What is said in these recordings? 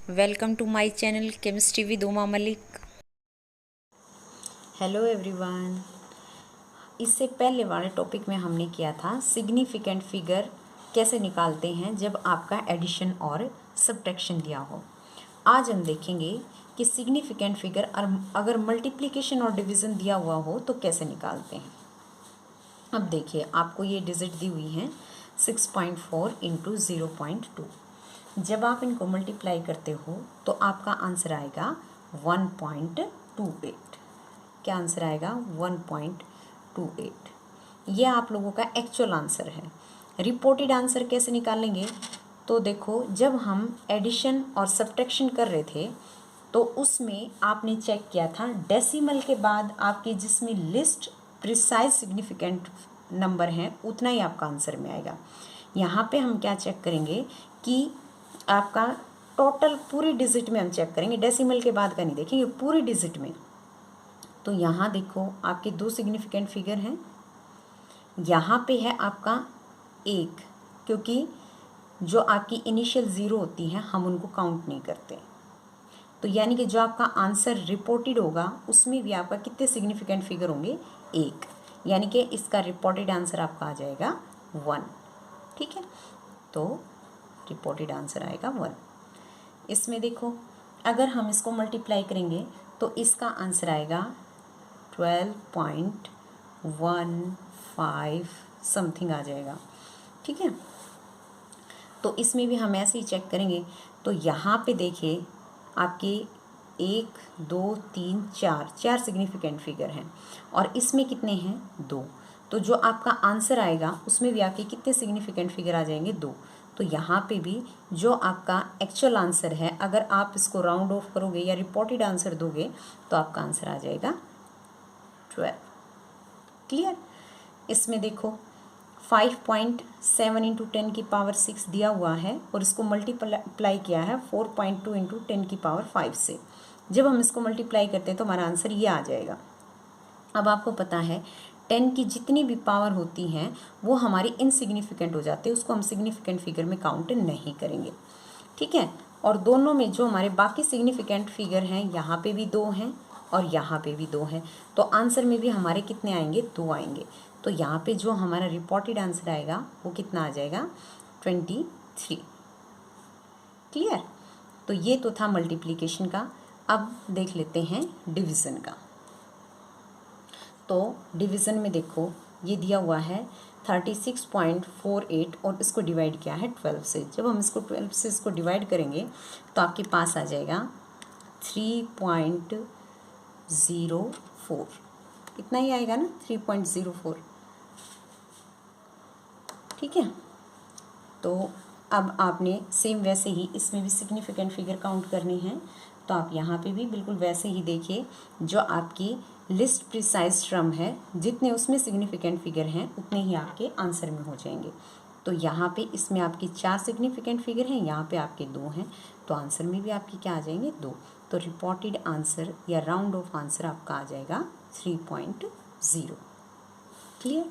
Welcome to my channel chemistry with Uma Malik. Hello everyone. इससे पहले वाले टॉपिक में हमने किया था सिग्निफिकेंट फिगर कैसे निकालते हैं जब आपका एडिशन और सब्ट्रैक्शन दिया हो। आज हम देखेंगे कि सिग्निफिकेंट फिगर अगर मल्टीप्लिकेशन और डिवीज़न दिया हुआ हो तो कैसे निकालते हैं। अब देखिए, आपको ये डिजिट दी हुई हैं 6.4 इंटू 0.2। जब आप इनको मल्टीप्लाई करते हो तो आपका आंसर आएगा 1.28। क्या आंसर आएगा? 1.28। ये आप लोगों का एक्चुअल आंसर है। रिपोर्टेड आंसर कैसे निकालेंगे? तो देखो, जब हम एडिशन और सब्ट्रैक्शन कर रहे थे तो उसमें आपने चेक किया था डेसिमल के बाद आपकी जिसमें लिस्ट प्रिसाइज सिग्निफिकेंट नंबर हैं उतना ही आपका आंसर में आएगा। यहाँ पे हम क्या चेक करेंगे कि आपका टोटल पूरी डिजिट में हम चेक करेंगे, डेसिमल के बाद का नहीं देखेंगे, पूरी डिजिट में। तो यहाँ देखो, आपके दो सिग्निफिकेंट फिगर हैं। यहाँ पे है आपका एक, क्योंकि जो आपकी इनिशियल ज़ीरो होती हैं हम उनको काउंट नहीं करते। तो यानी कि जो आपका आंसर रिपोर्टेड होगा उसमें भी आपका कितने सिग्निफिकेंट फिगर होंगे? एक। यानी कि इसका रिपोर्टेड आंसर आपका आ जाएगा 1। ठीक है, तो रिपोर्टेड आंसर आएगा 1। इसमें देखो, अगर हम इसको मल्टीप्लाई करेंगे तो इसका आंसर आएगा 12.15 समथिंग आ जाएगा। ठीक है, तो इसमें भी हम ऐसे ही चेक करेंगे। तो यहाँ पे देखिए, आपके 1 2 3 4 सिग्निफिकेंट फिगर हैं और इसमें कितने हैं? 2। तो जो आपका आंसर आएगा उसमें भी आपके कितने सिग्निफिकेंट फिगर आ जाएंगे? 2। तो यहाँ पे भी जो आपका एक्चुअल आंसर है, अगर आप इसको राउंड ऑफ करोगे या रिपोर्टेड आंसर दोगे तो आपका आंसर आ जाएगा 12। क्लियर? इसमें देखो, 5.7 इंटू 10 की पावर 6 दिया हुआ है और इसको मल्टीप्लाई किया है 4.2 इंटू 10 की पावर 5 से। जब हम इसको मल्टीप्लाई करते हैं तो हमारा आंसर ये आ जाएगा। अब आपको पता है 10 की जितनी भी पावर होती हैं वो हमारी इनसिग्निफिकेंट हो जाती है, उसको हम सिग्निफिकेंट फिगर में काउंट नहीं करेंगे। ठीक है, और दोनों में जो हमारे बाकी सिग्निफिकेंट फिगर हैं, यहाँ पे भी 2 हैं और यहाँ पे भी 2 हैं, तो आंसर में भी हमारे कितने आएंगे? 2 आएंगे। तो यहाँ पे जो हमारा रिपोर्टेड आंसर आएगा वो कितना आ जाएगा? 23। क्लियर? तो ये तो था मल्टीप्लिकेशन का। अब देख लेते हैं डिवीज़न का। तो डिवीज़न में देखो, ये दिया हुआ है 36.48 और इसको डिवाइड किया है 12 से। जब हम इसको 12 से इसको डिवाइड करेंगे तो आपके पास आ जाएगा 3.04। इतना ही आएगा ना, 3.04। ठीक है, तो अब आपने सेम वैसे ही इसमें भी सिग्निफिकेंट फिगर काउंट करने हैं। तो आप यहाँ पे भी बिल्कुल वैसे ही देखिए, जो आपकी लिस्ट प्रिसाइज टर्म है, जितने उसमें सिग्निफिकेंट फिगर हैं उतने ही आपके आंसर में हो जाएंगे। तो यहाँ पे इसमें आपकी 4 सिग्निफिकेंट फिगर हैं, यहाँ पे आपके 2 हैं, तो आंसर में भी आपके क्या आ जाएंगे? 2। तो रिपोर्टेड आंसर या राउंड ऑफ आंसर आपका आ जाएगा 3.0। क्लियर?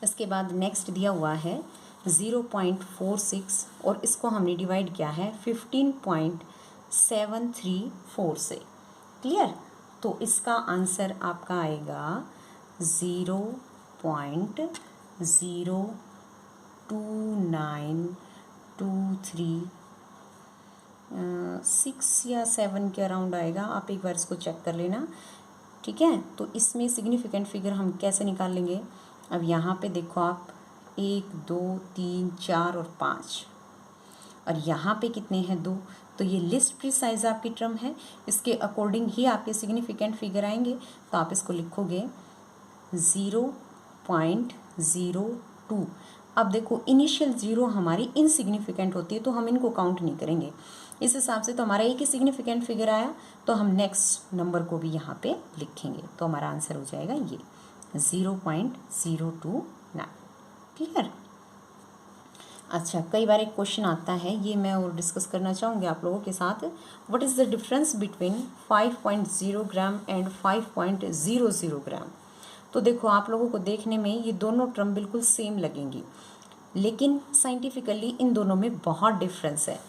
इसके बाद नेक्स्ट दिया हुआ है 0.46 और इसको हमने डिवाइड किया है 15.734 से। क्लियर? तो इसका आंसर आपका आएगा 0.02923 या 7 के अराउंड आएगा। आप एक बार इसको चेक कर लेना। ठीक है, तो इसमें सिग्निफिकेंट फिगर हम कैसे निकाल लेंगे? अब यहाँ पे देखो, आप 1 2 3 4 और 5 और यहाँ पे कितने हैं? 2। तो ये लिस्ट प्रिसाइज आपकी टर्म है, इसके अकॉर्डिंग ही आपके सिग्निफिकेंट फिगर आएंगे। तो आप इसको लिखोगे 0.02। अब देखो, इनिशियल 0 हमारी इनसिग्निफिकेंट होती है तो हम इनको काउंट नहीं करेंगे। इस हिसाब से तो हमारा एक ही सिग्निफिकेंट फिगर आया, तो हम नेक्स्ट नंबर को भी यहाँ पे लिखेंगे। तो हमारा आंसर हो जाएगा ये 0.029। क्लियर? अच्छा, कई बार एक क्वेश्चन आता है, ये मैं और डिस्कस करना चाहूँगी आप लोगों के साथ। What is the difference between 5.0 gram and 5.00 ग्राम? तो देखो, आप लोगों को देखने में ये दोनों टर्म बिल्कुल सेम लगेंगी, लेकिन साइंटिफिकली इन दोनों में बहुत डिफरेंस है।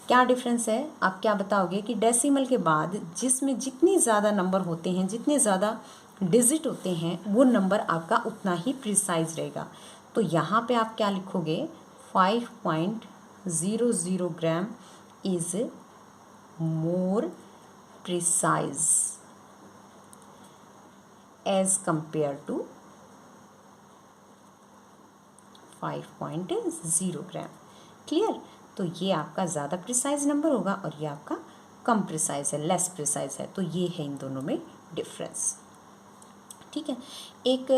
क्या डिफरेंस है? आप क्या बताओगे कि डेसिमल के बाद जिसमें जितनी ज़्यादा नंबर होते हैं, जितने ज़्यादा डिजिट होते हैं, वो नंबर आपका उतना ही प्रिसाइज रहेगा। तो यहाँ पे आप क्या लिखोगे? 5.00 gram is more precise as compare to 5.0 gram. Clear? तो ये आपका ज़्यादा प्रिसाइज नंबर होगा और ये आपका कम प्रिसाइज है, लेस प्रिसाइज है। तो ये है इन दोनों में डिफरेंस। ठीक है। एक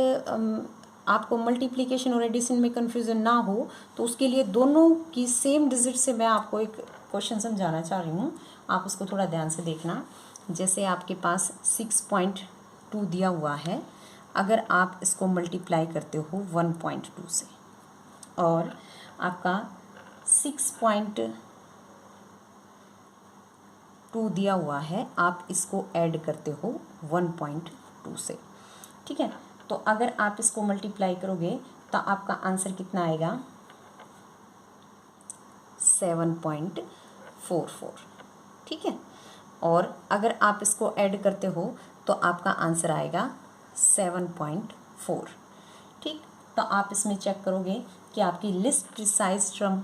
आपको मल्टीप्लिकेशन और एडिशन में कन्फ्यूज़न ना हो तो उसके लिए दोनों की सेम डिजिट से मैं आपको एक क्वेश्चन समझाना चाह रही हूँ, आप उसको थोड़ा ध्यान से देखना। जैसे आपके पास 6.2 दिया हुआ है, अगर आप इसको मल्टीप्लाई करते हो 1.2 से और आपका 6.2 दिया हुआ है, आप इसको ऐड करते हो 1.2 से। ठीक है। तो अगर आप इसको मल्टीप्लाई करोगे तो आपका आंसर कितना आएगा? 7.44। ठीक है। और अगर आप इसको ऐड करते हो तो आपका आंसर आएगा 7.4। ठीक। तो आप इसमें चेक करोगे कि आपकी लिस्ट प्रिसाइज टर्म,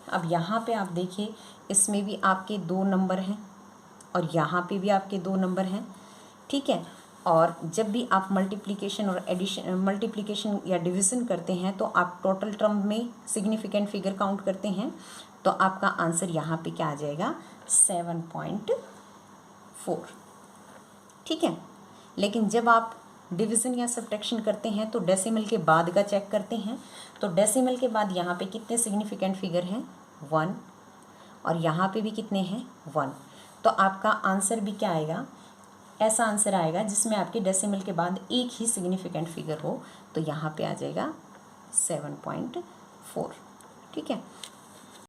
अब यहाँ पे आप देखिए इसमें भी आपके 2 नंबर हैं और यहाँ पे भी आपके 2 नंबर हैं। ठीक है। और जब भी आप मल्टीप्लिकेशन और एडिशन, मल्टीप्लिकेशन या डिवीज़न करते हैं तो आप टोटल टर्म में सिग्निफिकेंट फिगर काउंट करते हैं, तो आपका आंसर यहाँ पे क्या आ जाएगा? 7.4। ठीक है। लेकिन जब आप डिवीज़न या सब्ट्रैक्शन करते हैं तो डेसिमल के बाद का चेक करते हैं। तो डेसिमल के बाद यहाँ पे कितने सिग्निफिकेंट फिगर हैं? 1। और यहाँ पे भी कितने हैं? 1। तो आपका आंसर भी क्या आएगा? ऐसा आंसर आएगा जिसमें आपके डेसिमल के बाद एक ही सिग्निफिकेंट फिगर हो। तो यहाँ पे आ जाएगा 7.4। ठीक है।